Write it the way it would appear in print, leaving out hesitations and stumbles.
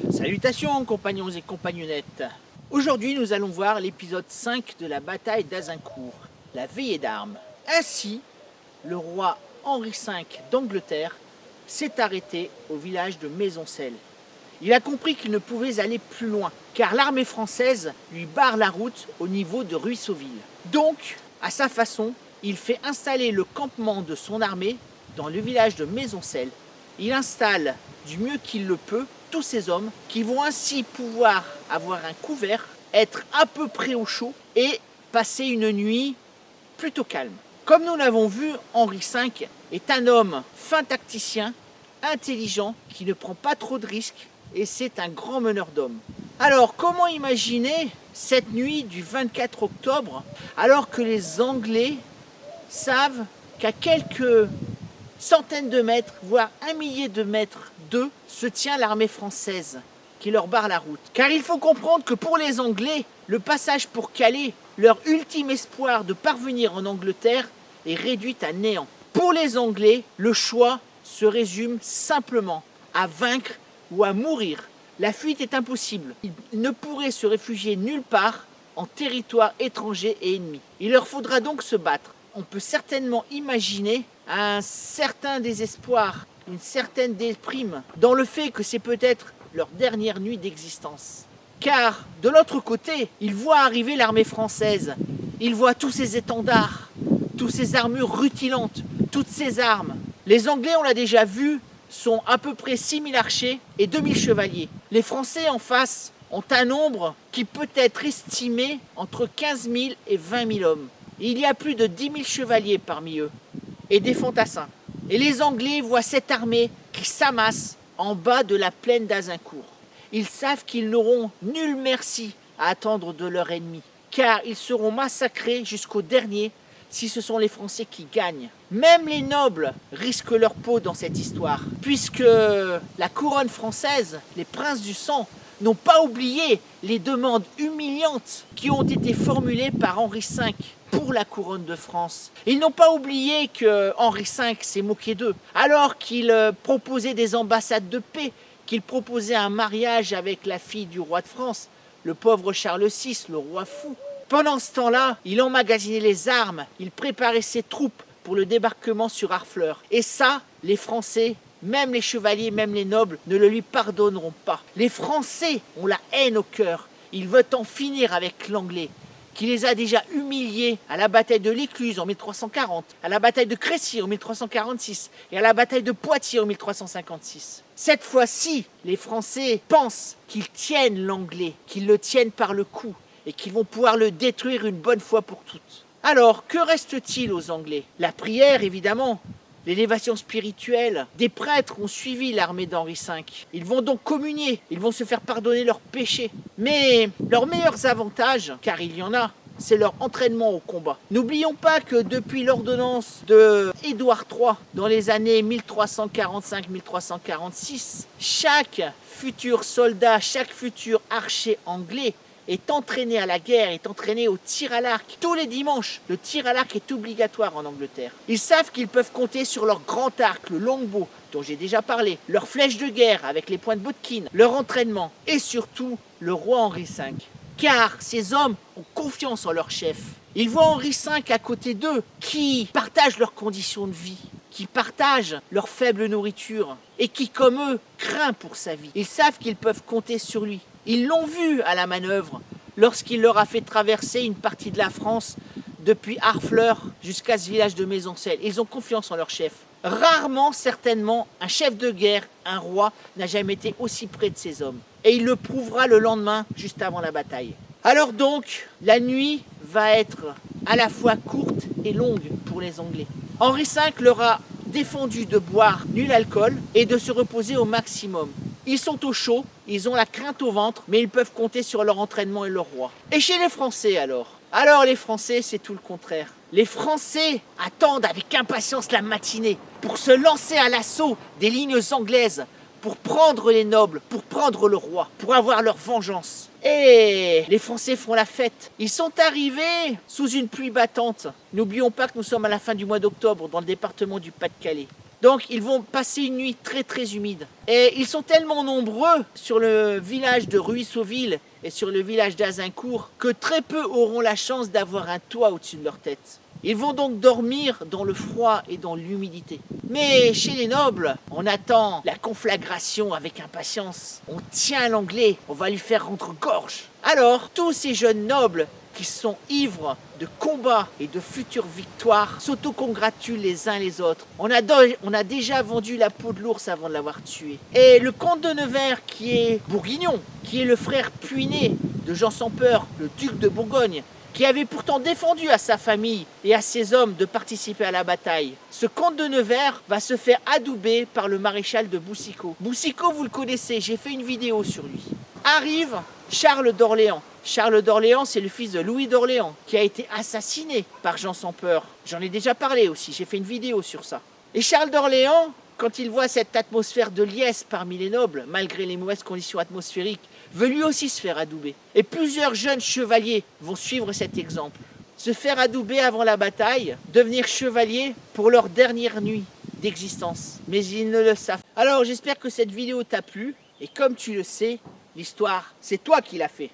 Salutations compagnons et compagnonnettes. Aujourd'hui nous allons voir l'épisode 5 de la bataille d'Azincourt, la veillée d'armes. Ainsi, le roi Henri V d'Angleterre s'est arrêté au village de Maisoncelles. Il a compris qu'il ne pouvait aller plus loin, car l'armée française lui barre la route au niveau de Ruisseauville. Donc, à sa façon, il fait installer le campement de son armée dans le village de Maisoncelles. Il installe du mieux qu'il le peut tous ces hommes qui vont ainsi pouvoir avoir un couvert, être à peu près au chaud et passer une nuit plutôt calme. Comme nous l'avons vu, Henri V est un homme fin tacticien, intelligent, qui ne prend pas trop de risques et c'est un grand meneur d'hommes. Alors comment imaginer cette nuit du 24 octobre alors que les Anglais savent qu'à quelques centaines de mètres, voire un millier de mètres d'eux, se tient l'armée française qui leur barre la route. Car il faut comprendre que pour les Anglais, le passage pour Calais, leur ultime espoir de parvenir en Angleterre, est réduit à néant. Pour les Anglais, le choix se résume simplement à vaincre ou à mourir. La fuite est impossible. Ils ne pourraient se réfugier nulle part en territoire étranger et ennemi. Il leur faudra donc se battre. On peut certainement imaginer un certain désespoir, une certaine déprime dans le fait que c'est peut-être leur dernière nuit d'existence. Car de l'autre côté, ils voient arriver l'armée française, ils voient tous ces étendards, toutes ces armures rutilantes, toutes ces armes. Les Anglais, on l'a déjà vu, sont à peu près 6000 archers et 2000 chevaliers. Les Français en face ont un nombre qui peut être estimé entre 15 000 et 20 000 hommes. Il y a plus de 10 000 chevaliers parmi eux et des fantassins. Et les Anglais voient cette armée qui s'amasse en bas de la plaine d'Azincourt. Ils savent qu'ils n'auront nul merci à attendre de leur ennemi, car ils seront massacrés jusqu'au dernier si ce sont les Français qui gagnent. Même les nobles risquent leur peau dans cette histoire, puisque la couronne française, les princes du sang, n'ont pas oublié les demandes humiliantes qui ont été formulées par Henri V pour la couronne de France. Ils n'ont pas oublié que Henri V s'est moqué d'eux, alors qu'il proposait des ambassades de paix, qu'il proposait un mariage avec la fille du roi de France, le pauvre Charles VI, le roi fou. Pendant ce temps-là, il emmagasinait les armes, il préparait ses troupes pour le débarquement sur Harfleur. Et ça, les Français, même les chevaliers, même les nobles, ne le lui pardonneront pas. Les Français ont la haine au cœur. Ils veulent en finir avec l'Anglais, qui les a déjà humiliés à la bataille de l'Écluse en 1340, à la bataille de Crécy en 1346 et à la bataille de Poitiers en 1356. Cette fois-ci, les Français pensent qu'ils tiennent l'Anglais, qu'ils le tiennent par le cou et qu'ils vont pouvoir le détruire une bonne fois pour toutes. Alors, que reste-t-il aux Anglais? La prière, évidemment. L'élévation spirituelle. Des prêtres ont suivi l'armée d'Henri V. Ils vont donc communier, ils vont se faire pardonner leurs péchés. Mais leurs meilleurs avantages, car il y en a, c'est leur entraînement au combat. N'oublions pas que depuis l'ordonnance de Édouard III, dans les années 1345-1346, chaque futur soldat, chaque futur archer anglais est entraîné à la guerre, est entraîné au tir à l'arc. Tous les dimanches, le tir à l'arc est obligatoire en Angleterre. Ils savent qu'ils peuvent compter sur leur grand arc, le longbow, dont j'ai déjà parlé, leurs flèches de guerre avec les points de Bodkin, leur entraînement, et surtout le roi Henri V. Car ces hommes ont confiance en leur chef. Ils voient Henri V à côté d'eux, qui partagent leurs conditions de vie, qui partagent leur faible nourriture, et qui, comme eux, craint pour sa vie. Ils savent qu'ils peuvent compter sur lui. Ils l'ont vu à la manœuvre lorsqu'il leur a fait traverser une partie de la France depuis Harfleur jusqu'à ce village de Maisoncelles. Ils ont confiance en leur chef. Rarement, certainement, un chef de guerre, un roi, n'a jamais été aussi près de ses hommes. Et il le prouvera le lendemain, juste avant la bataille. Alors donc, la nuit va être à la fois courte et longue pour les Anglais. Henri V leur a défendu de boire nul alcool et de se reposer au maximum. Ils sont au chaud, ils ont la crainte au ventre, mais ils peuvent compter sur leur entraînement et leur roi. Et chez les Français alors les Français, c'est tout le contraire. Les Français attendent avec impatience la matinée pour se lancer à l'assaut des lignes anglaises, pour prendre les nobles, pour prendre le roi, pour avoir leur vengeance. Et les Français font la fête. Ils sont arrivés sous une pluie battante. N'oublions pas que nous sommes à la fin du mois d'octobre dans le département du Pas-de-Calais. Donc ils vont passer une nuit très très humide. Et ils sont tellement nombreux sur le village de Ruisseauville et sur le village d'Azincourt que très peu auront la chance d'avoir un toit au-dessus de leur tête. Ils vont donc dormir dans le froid et dans l'humidité. Mais chez les nobles, on attend la conflagration avec impatience. On tient l'anglais, on va lui faire rendre gorge. Alors, tous ces jeunes nobles qui sont ivres de combats et de futures victoires s'autocongratulent les uns les autres. On a déjà vendu la peau de l'ours avant de l'avoir tué. Et le comte de Nevers, qui est bourguignon, qui est le frère puiné de Jean sans peur, le duc de Bourgogne, qui avait pourtant défendu à sa famille et à ses hommes de participer à la bataille. Ce comte de Nevers va se faire adouber par le maréchal de Boucicaut. Boucicaut, vous le connaissez, j'ai fait une vidéo sur lui. Arrive Charles d'Orléans. Charles d'Orléans, c'est le fils de Louis d'Orléans, qui a été assassiné par Jean sans peur. J'en ai déjà parlé aussi, j'ai fait une vidéo sur ça. Et Charles d'Orléans, quand il voit cette atmosphère de liesse parmi les nobles, malgré les mauvaises conditions atmosphériques, veut lui aussi se faire adouber. Et plusieurs jeunes chevaliers vont suivre cet exemple. Se faire adouber avant la bataille, devenir chevalier pour leur dernière nuit d'existence. Mais ils ne le savent pas. Alors j'espère que cette vidéo t'a plu, et comme tu le sais, l'histoire, c'est toi qui l'as fait.